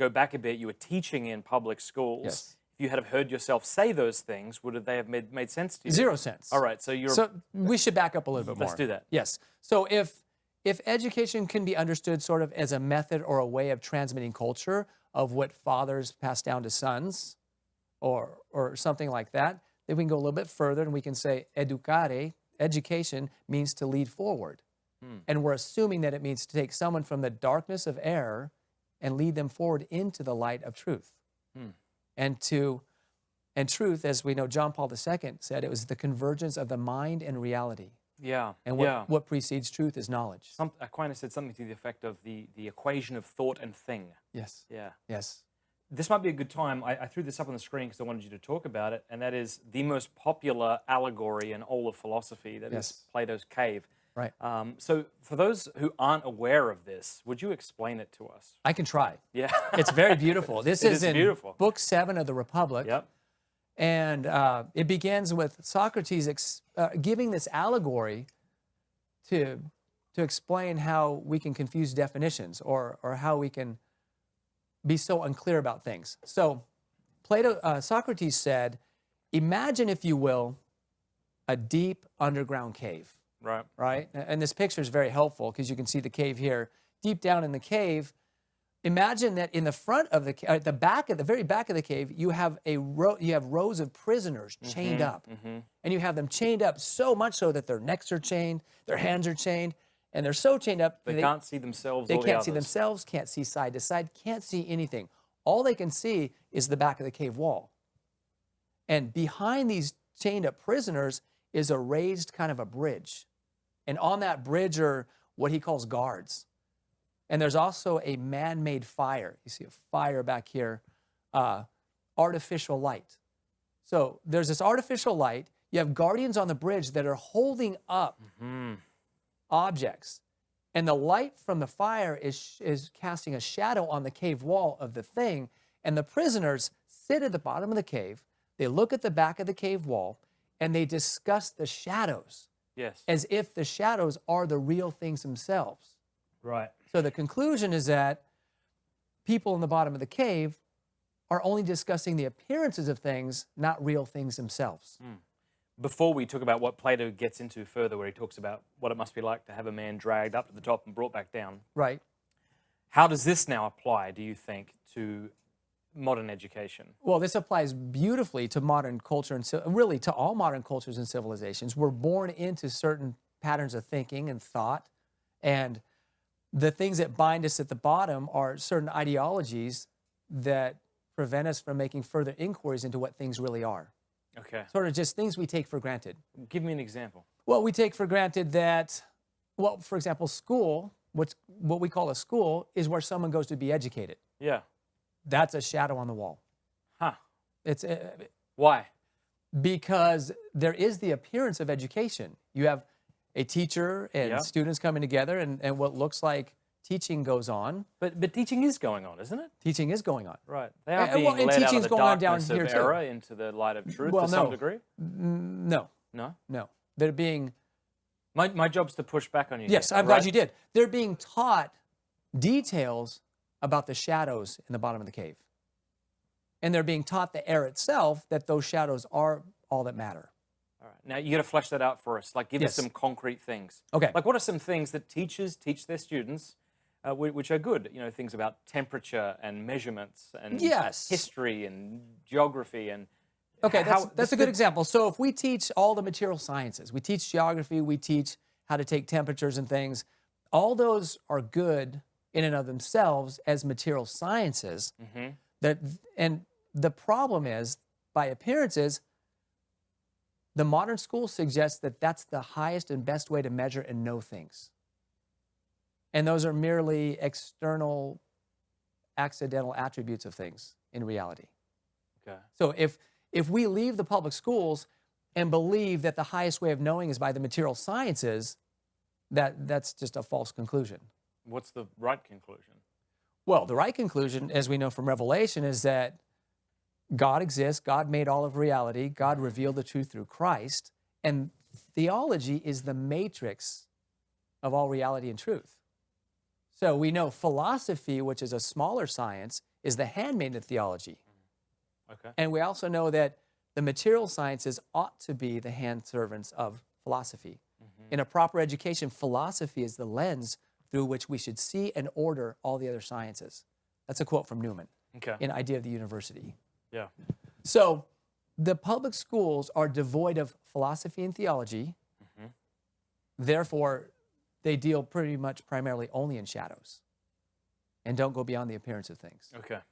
go back a bit, you were teaching in public schools. Yes. If you had have heard yourself say those things, would they have made sense to you? Zero sense. All right, so you're. So we should back up a little bit more. Let's do that. Yes. So if education can be understood sort of as a method or a way of transmitting culture of what fathers pass down to sons or something like that, then we can go a little bit further and we can say educare, education, means to lead forward. And we're assuming that it means to take someone from the darkness of error and lead them forward into the light of truth. And truth, as we know, John Paul II said, it was the convergence of the mind and reality. Yeah. And what precedes truth is knowledge. Aquinas said something to the effect of the equation of thought and thing. Yes. Yeah. Yes. This might be a good time. I threw this up on the screen because I wanted you to talk about it, and that is the most popular allegory in all of philosophy, that is Plato's cave. Right. So for those who aren't aware of this, would you explain it to us? I can try. Yeah. It's very beautiful. This It is in beautiful. Book 7 of the Republic. Yep. And it begins with Socrates giving this allegory to explain how we can confuse definitions or how we can be so unclear about things. So Socrates said, imagine, if you will, a deep underground cave. Right. Right? And this picture is very helpful because you can see the cave here. Deep down in the cave, imagine that in the front of the at the very back of the cave, you have rows of prisoners chained up. And you have them chained up so much so that their necks are chained, their hands are chained, and they're so chained up They can't see themselves they or the can't see others. themselves, can't see side to side, can't see anything. All they can see is the back of the cave wall. And behind these chained up prisoners is a raised kind of a bridge. And on that bridge are what he calls guards. And there's also a man-made fire. You see a fire back here, artificial light. So there's this artificial light. You have guardians on the bridge that are holding up objects. And the light from the fire is casting a shadow on the cave wall of the thing. And the prisoners sit at the bottom of the cave. They look at the back of the cave wall, and they discuss the shadows. Yes. As if the shadows are the real things themselves. Right. So the conclusion is that people in the bottom of the cave are only discussing the appearances of things, not real things themselves. Before we talk about what Plato gets into further, where he talks about what it must be like to have a man dragged up to the top and brought back down, Right. how does this now apply, do you think, to modern education? Well, this applies beautifully to modern culture and really to all modern cultures and civilizations. We're born into certain patterns of thinking and thought, and the things that bind us at the bottom are certain ideologies that prevent us from making further inquiries into what things really are. Okay. Sort of just things we take for granted. Give me an example. Well, we take for granted that, well, for example, school, what we call a school, is where someone goes to be educated. Yeah. That's a shadow on the wall. Huh. It's Why? because there is the appearance of education. You have a teacher and Yeah. students coming together, and what looks like teaching goes on. But teaching is going on, isn't it? Teaching is going on. Right. They are And- being well, and led out of teaching's the going on down darkness here of too. error into the light of truth Well, to some no. degree? No, No? no. They're being, My job's to push back on you. yes, here, I'm glad right? you did. They're being taught details about the shadows in the bottom of the cave. And they're being taught the air itself, that those shadows are all that matter. All right. Now, you got to flesh that out for us. Like, give us Yes. some concrete things. Okay. Like, what are some things that teachers teach their students, which are good? You know, things about temperature and measurements and Yes. history and geography and. Okay, how- that's a good example. So if we teach all the material sciences, we teach geography, we teach how to take temperatures and things, all those are good in and of themselves as material sciences. And the problem is, by appearances, the modern school suggests that that's the highest and best way to measure and know things. And those are merely external, accidental attributes of things in reality. Okay. So if we leave the public schools and believe that the highest way of knowing is by the material sciences, that's just a false conclusion. What's the right conclusion? Well, the right conclusion, as we know from Revelation, is that God exists, God made all of reality, God revealed the truth through Christ, and theology is the matrix of all reality and truth. So we know philosophy, which is a smaller science, is the handmaid of theology. Okay. And we also know that the material sciences ought to be the handservants of philosophy. In a proper education, philosophy is the lens through which we should see and order all the other sciences. That's a quote from Newman Okay. in Idea of the University. Yeah. So the public schools are devoid of philosophy and theology. Therefore, they deal pretty much primarily only in shadows and don't go beyond the appearance of things. Okay.